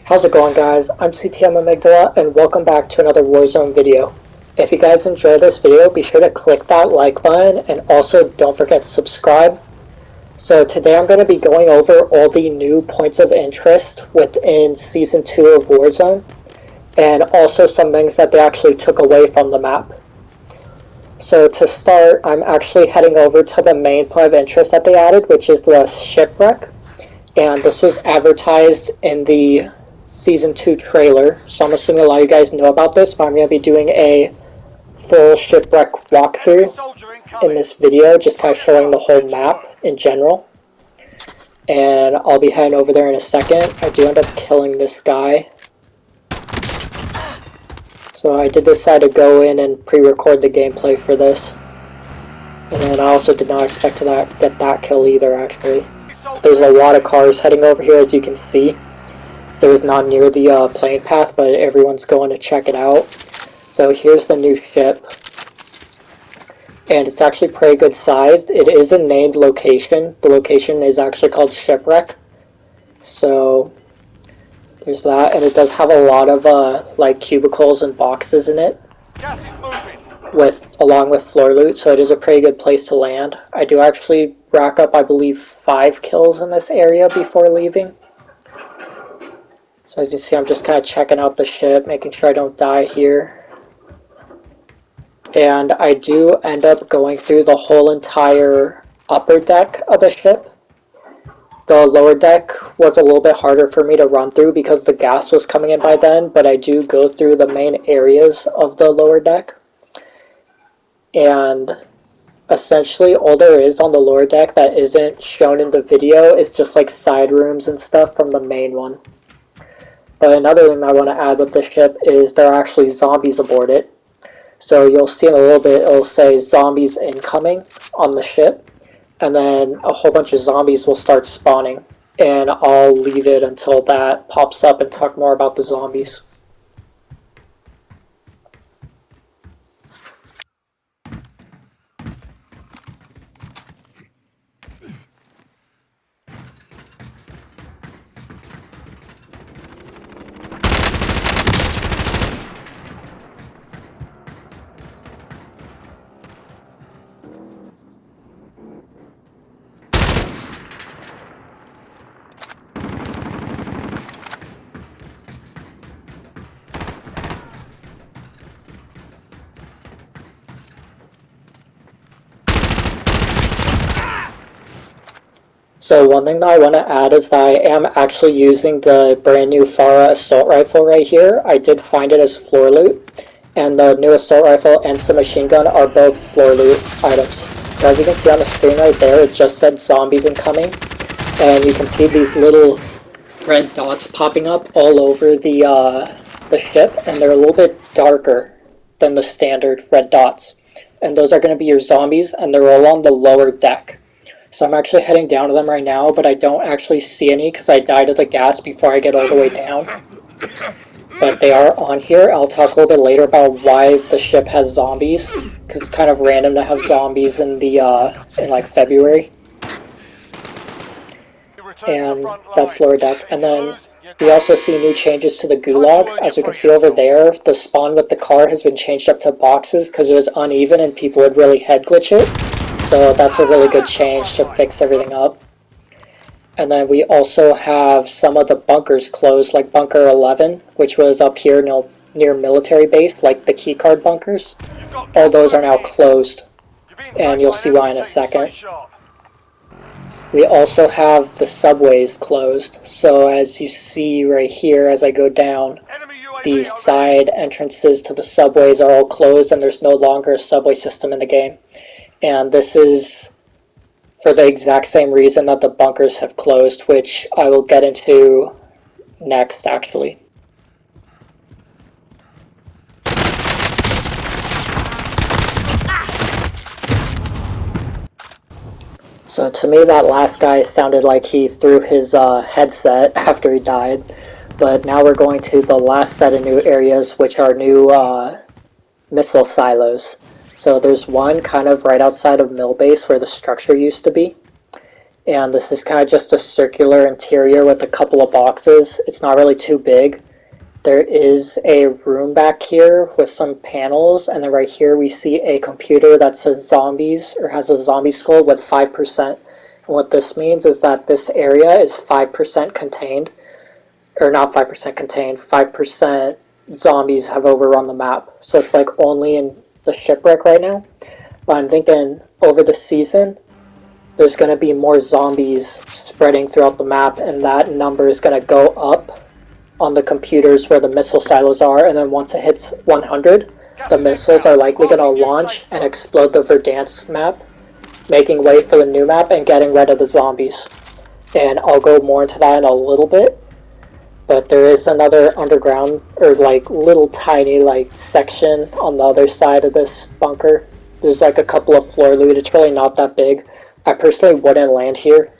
How's it going, guys? I'm CTM Amygdala and welcome back to another Warzone video. If you guys enjoy this video, be sure to click that like button and also don't forget to subscribe. So today I'm going to be going over all the new points of interest within Season 2 of Warzone and also some things that they actually took away from the map. So to start, I'm actually heading over to the main point of interest that they added, which is the Shipwreck. And this was advertised in the Season 2 trailer, so I'm assuming a lot of you guys know about this, but I'm going to be doing a full Shipwreck walkthrough in this video, just kind of showing the whole map in general. And I'll be heading over there in a second. I do end up killing this guy. So I did decide to go in and pre-record the gameplay for this. And then I also did not expect to get that kill either, actually. There's a lot of cars heading over here, as you can see. So it's not near the plane path, but everyone's going to check it out. So here's the new ship. And it's actually pretty good sized. It is a named location. The location is actually called Shipwreck. So there's that, and it does have a lot of like cubicles and boxes in it. Along with floor loot, so it is a pretty good place to land. I do actually rack up, I believe, 5 kills in this area before leaving. So as you see, I'm just kind of checking out the ship, making sure I don't die here. And I do end up going through the whole entire upper deck of the ship. The lower deck was a little bit harder for me to run through because the gas was coming in by then, but I do go through the main areas of the lower deck. And essentially all there is on the lower deck that isn't shown in the video is just like side rooms and stuff from the main one. But another thing I want to add with the ship is there are actually zombies aboard it. So you'll see in a little bit it'll say zombies incoming on the ship, and then a whole bunch of zombies will start spawning, and I'll leave it until that pops up and talk more about the zombies. So one thing that I want to add is that I am actually using the brand new Farah assault rifle right here. I did find it as floor loot, and the new assault rifle and submachine gun are both floor loot items. So as you can see on the screen right there, it just said zombies incoming, and you can see these little red dots popping up all over the ship, and they're a little bit darker than the standard red dots. And those are going to be your zombies, and they're all on the lower deck. So I'm actually heading down to them right now, but I don't actually see any because I died of the gas before I get all the way down. But they are on here. I'll talk a little bit later about why the ship has zombies, because it's kind of random to have zombies in in like February. And that's lower deck. And then we also see new changes to the gulag. As you can see over there, the spawn with the car has been changed up to boxes because it was uneven and people would really head glitch it. So that's a really good change to fix everything up. And then we also have some of the bunkers closed, like Bunker 11, which was up here near military base, like the keycard bunkers. All those are now closed, and you'll see why in a second. We also have the subways closed, so as you see right here as I go down, the side entrances to the subways are all closed and there's no longer a subway system in the game. And this is for the exact same reason that the bunkers have closed, which I will get into next, actually. So to me, that last guy sounded like he threw his headset after he died. But now we're going to the last set of new areas, which are new missile silos. So there's one kind of right outside of mill base where the structure used to be. And this is kind of just a circular interior with a couple of boxes. It's not really too big. There is a room back here with some panels, and then right here we see a computer that says zombies, or has a zombie skull with 5%. And what this means is that this area is 5% contained, or not 5% contained, 5% zombies have overrun the map. So it's like only in the Shipwreck right now. But I'm thinking over the season, there's going to be more zombies spreading throughout the map, and that number is going to go up on the computers where the missile silos are, and then once it hits 100, the missiles are likely going to launch and explode the Verdansk map, making way for the new map and getting rid of the zombies. And I'll go more into that in a little bit, but there is another underground, or like little tiny like section on the other side of this bunker. There's like a couple of floor loot. It's really not that big. I personally wouldn't land here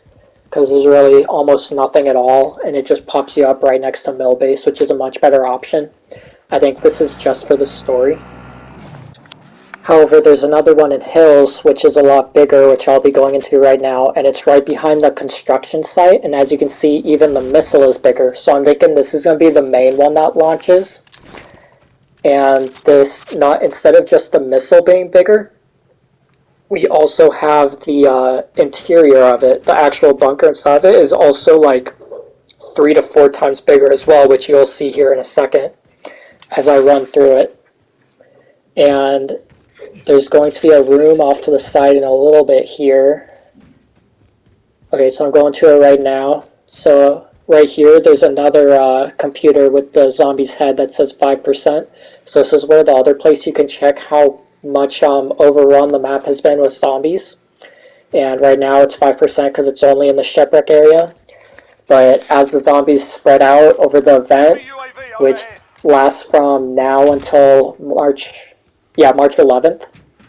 because there's really almost nothing at all, and it just pops you up right next to mill base, which is a much better option. I think this is just for the story. However, there's another one in Hills, which is a lot bigger, which I'll be going into right now, and it's right behind the construction site, and as you can see, even the missile is bigger. So I'm thinking this is going to be the main one that launches, and this, not instead of just the missile being bigger, we also have the interior of it. The actual bunker inside of it is also like 3 to 4 times bigger as well, which you'll see here in a second as I run through it. And there's going to be a room off to the side in a little bit here. Okay, so I'm going to it right now. So right here, there's another computer with the zombie's head that says 5%. So this is where the other place you can check how much overrun the map has been with zombies, and right now it's 5% because it's only in the Shipwreck area. But as the zombies spread out over the event, which lasts from now until March 11th,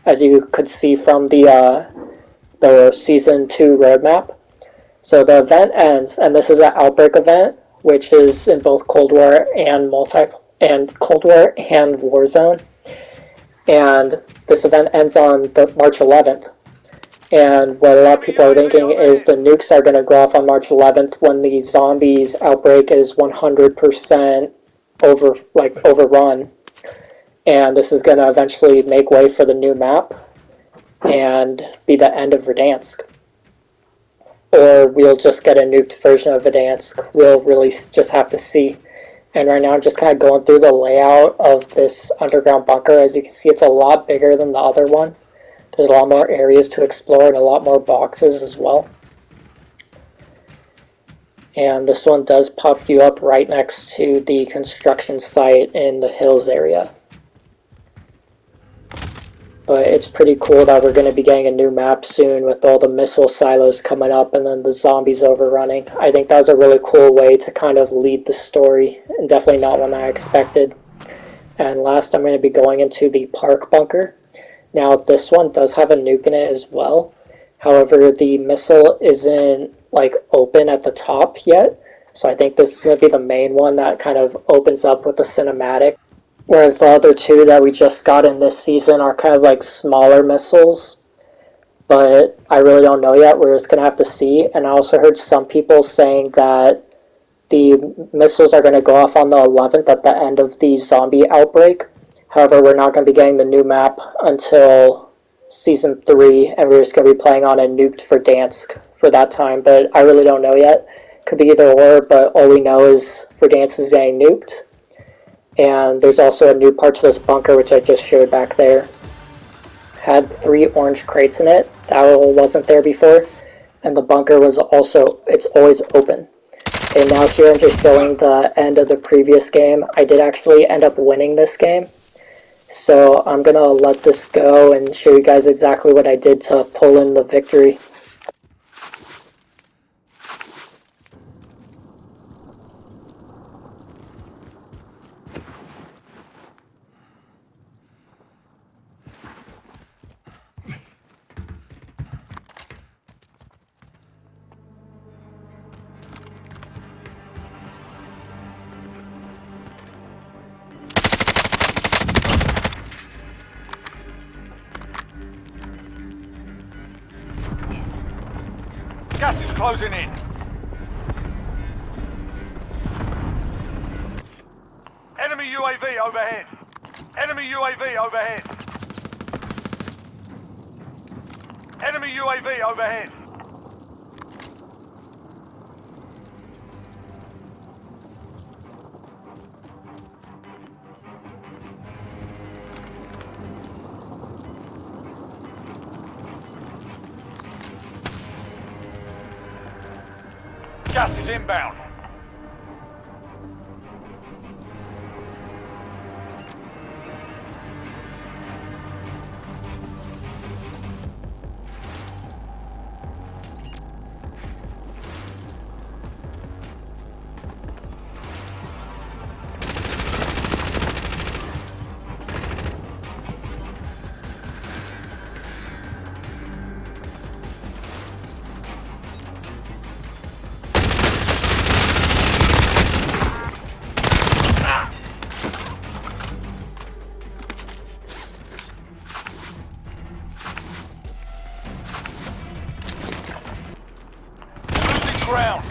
as you could see from the season 2 roadmap. So the event ends, and this is an outbreak event, which is in both Cold War and Cold War and Warzone. And this event ends on March 11th. And what a lot of people are thinking is the nukes are going to go off on March 11th when the zombies outbreak is 100% overrun. And this is going to eventually make way for the new map and be the end of Verdansk. Or we'll just get a nuked version of Verdansk. We'll really just have to see. And right now I'm just kind of going through the layout of this underground bunker. As you can see, it's a lot bigger than the other one. There's a lot more areas to explore and a lot more boxes as well. And this one does pop you up right next to the construction site in the Hills area. But it's pretty cool that we're going to be getting a new map soon with all the missile silos coming up and then the zombies overrunning. I think that was a really cool way to kind of lead the story, and definitely not one I expected. And last, I'm going to be going into the park bunker. Now, this one does have a nuke in it as well. However, the missile isn't like open at the top yet. So I think this is going to be the main one that kind of opens up with the cinematic. Whereas the other two that we just got in this season are kind of like smaller missiles. But I really don't know yet. We're just going to have to see. And I also heard some people saying that the missiles are going to go off on the 11th at the end of the zombie outbreak. However, we're not going to be getting the new map until Season 3, and we're just going to be playing on a nuked Verdansk for that time. But I really don't know yet. Could be either or, but all we know is Verdansk is getting nuked. And there's also a new part to this bunker, which I just showed back there. Had 3 orange crates in it. That wasn't there before. And the bunker was also, it's always open. And now here I'm just showing the end of the previous game. I did actually end up winning this game. So I'm going to let this go and show you guys exactly what I did to pull in the victory. closing in. Enemy UAV overhead. Enemy UAV overhead. Enemy UAV overhead. Gas is inbound. Losing ground.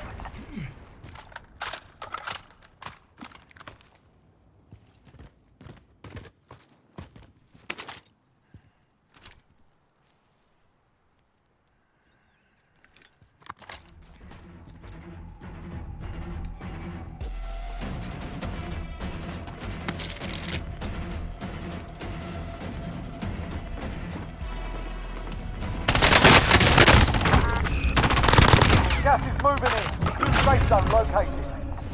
Gas is moving in. New safe zone located.